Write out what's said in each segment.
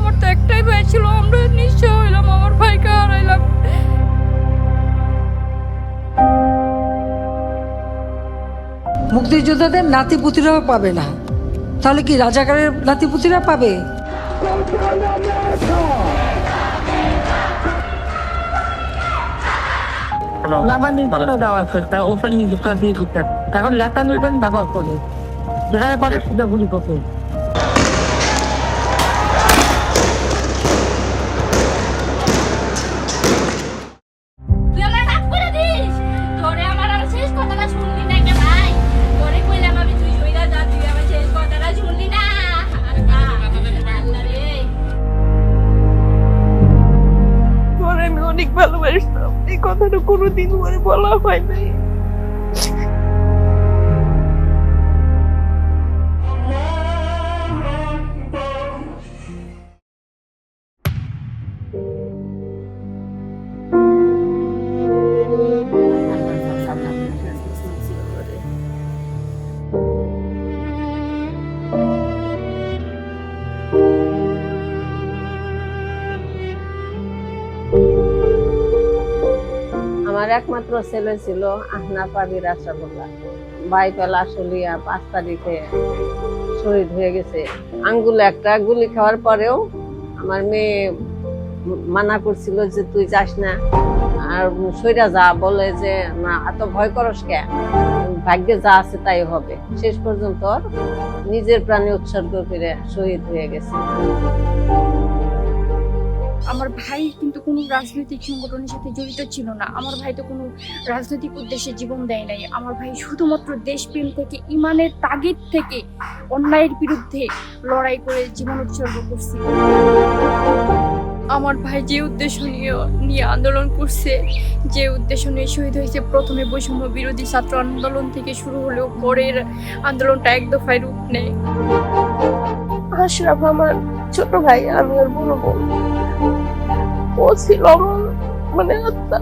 আমার তো একটাই ভাই ছিল, আমরা নিঃস্ব হইলাম, আমার ভাইকে হারাইলাম। মুক্তিযোদ্ধাদের নাতিপুতিরাও পাবে না, তাহলে কি রাজাকারের নাতিপুতিরা পাবে? এখন লেখা নেবেন ব্যবহার করে ড্রাইভারে সুদা গুলি করতে আমি অনেক ভালোবাসতাম, এই কথাটা কোনোদিন পরে বলা হয় নাই। আমার একমাত্র ছেলে ছিল আহনাফ আবির আশরাফুল্লাহ। বাইপাল আশুলিয়া 5 তারিখে শহীদ হয়ে গেছে। আঙ্গুলে একটা গুলি খাওয়ার পরেও আমার মেয়ে মানা করছিল যে তুই যাস না, আর সইরা যা, বলে যে না এত ভয় করস কে, ভাগ্যে যা আছে তাই হবে। শেষ পর্যন্ত নিজের প্রাণে উৎসর্গ করে শহীদ হয়ে গেছে। আমার ভাই কিন্তু কোনো রাজনৈতিক সংগঠনের সাথে জড়িত ছিল না। আমার ভাই তো কোনো রাজনৈতিক উদ্দেশ্যে জীবন দেয় নাই। আমার ভাই শুধুমাত্র দেশপ্রেম থেকে, ইমানের তাগিদ থেকে অন্যায়ের বিরুদ্ধে লড়াই করে জীবন উৎসর্গ করছে। আমার ভাই যে উদ্দেশ্য নিয়ে আন্দোলন করছে, যে উদ্দেশ্য নিয়ে শহীদ হয়েছে, প্রথমে বৈষম্য বিরোধী ছাত্র আন্দোলন থেকে শুরু হলেও পরের আন্দোলনটা এক দফায় রূপ নেয়। আশরাফ আমার ছোট ভাই, আমি ওর বড় বোন। ও ছিল আমার মানে আত্মা।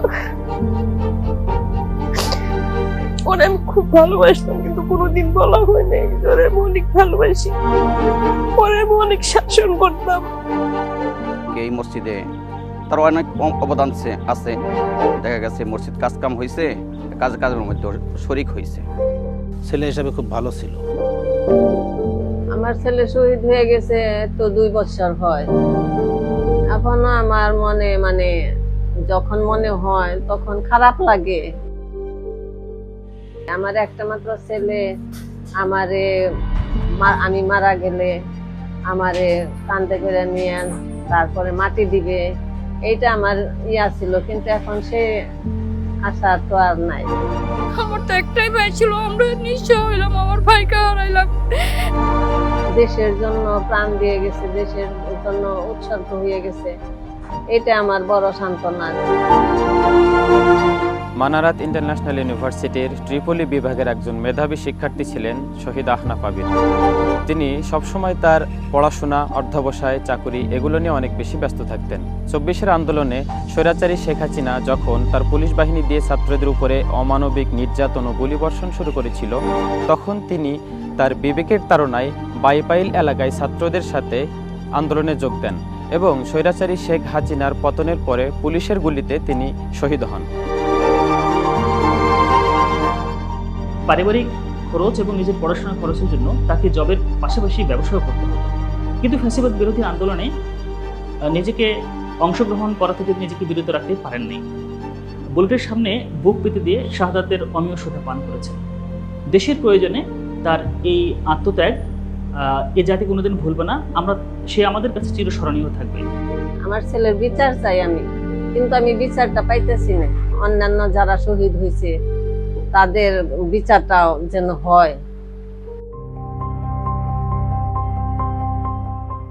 ওরে আমি খুব ভালোবাসতাম, কিন্তু কোনোদিন বলা হয় নাই ওরে আমি অনেক ভালোবাসি, ওরে আমি অনেক শাসন করতাম। এই মসজিদে তার অনেক অবদান আছে। দেখা গেছে মসজিদ কাজকাম হয়েছে, কাজের মধ্যে শরিক হয়েছে। ছেলে হিসাবে খুব ভালো ছিল। আমার ছেলে শহীদ হয়ে গেছে তো 2 বছর হয়। এখনো আমার মনে মানে যখন মনে হয় তখন খারাপ লাগে। আমার একটা মাত্র ছেলে, আমি মারা গেলে আমারে কান্দে করে নিয়ে তারপরে মাটি দিবে, এইটা আমার ইয়া ছিল, কিন্তু এখন সে আশা তো আর নাই। আমার তো একটাই ভাই ছিল, আমরা নিঃস্ব হইলাম, আমার ভাইকে হারাইলাম। দেশের জন্য প্রাণ দিয়ে গেছে, দেশের জন্য উৎসর্গ হয়ে গেছে, এটা আমার বড় সান্ত্বনা। মানারাত ইন্টারন্যাশনাল ইউনিভার্সিটির ট্রিপলি বিভাগের একজন মেধাবী শিক্ষার্থী ছিলেন শহীদ আহনাফ আবির। তিনি সবসময় তার পড়াশোনা, অধ্যবসায়, চাকুরি এগুলো নিয়ে অনেক বেশি ব্যস্ত থাকতেন। 24-এর আন্দোলনে স্বৈরাচারী শেখ হাসিনা যখন তার পুলিশ বাহিনী দিয়ে ছাত্রদের উপরে অমানবিক নির্যাতন ও গুলিবর্ষণ শুরু করেছিল, তখন তিনি তার বিবেকের তাড়নায় বাইপাইল এলাকায় ছাত্রদের সাথে আন্দোলনে যোগ দেন এবং স্বৈরাচারী শেখ হাসিনার পতনের পরে পুলিশের গুলিতে তিনি শহীদ হন। পারিবারিক খরচ এবং নিজের পড়াশোনার খরচের জন্য তাকে জবের পাশাপাশি ব্যবসাও করতে হতো, কিন্তু ফ্যাসিবাদ বিরোধী আন্দোলনে নিজেকে অংশগ্রহণ করা থেকে নিজেকে বিরত রাখতে পারেননি। বুলেটের সামনে বুক পেতে দিয়ে শাহাদাতের অমীয় সুধা পান করেছেন। দেশের প্রয়োজনে তার এই আত্মত্যাগ এ জাতি কোনোদিন ভুলবে না। সে আমাদের কাছে চিরস্মরণীয় থাকবে। আমার ছেলের বিচার চাই আমি, কিন্তু আমি বিচারটা পাইতেছি না। অন্যান্য যারা শহীদ হয়েছে তাদের বিচারটাও যেন হয়।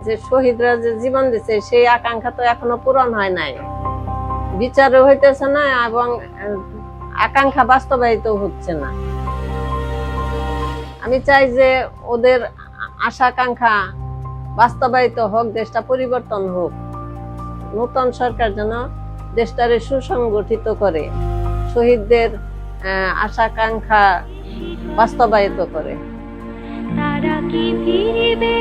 যে শহীদরা যে জীবন দিচ্ছে সেই আকাঙ্ক্ষা তো এখনো পূরণ হয় নাই, বিচারও হইতেছে না এবং আকাঙ্ক্ষা বাস্তবায়িত হচ্ছে না। আমি চাই যে ওদের আশা আকাঙ্ক্ষা বাস্তবায়িত হোক, দেশটা পরিবর্তন হোক, নতুন সরকার যেন দেশটারে সুসংগঠিত করে, শহীদদের আশা আকাঙ্ক্ষা বাস্তবায়িত করে। তারা কি ফিরবে?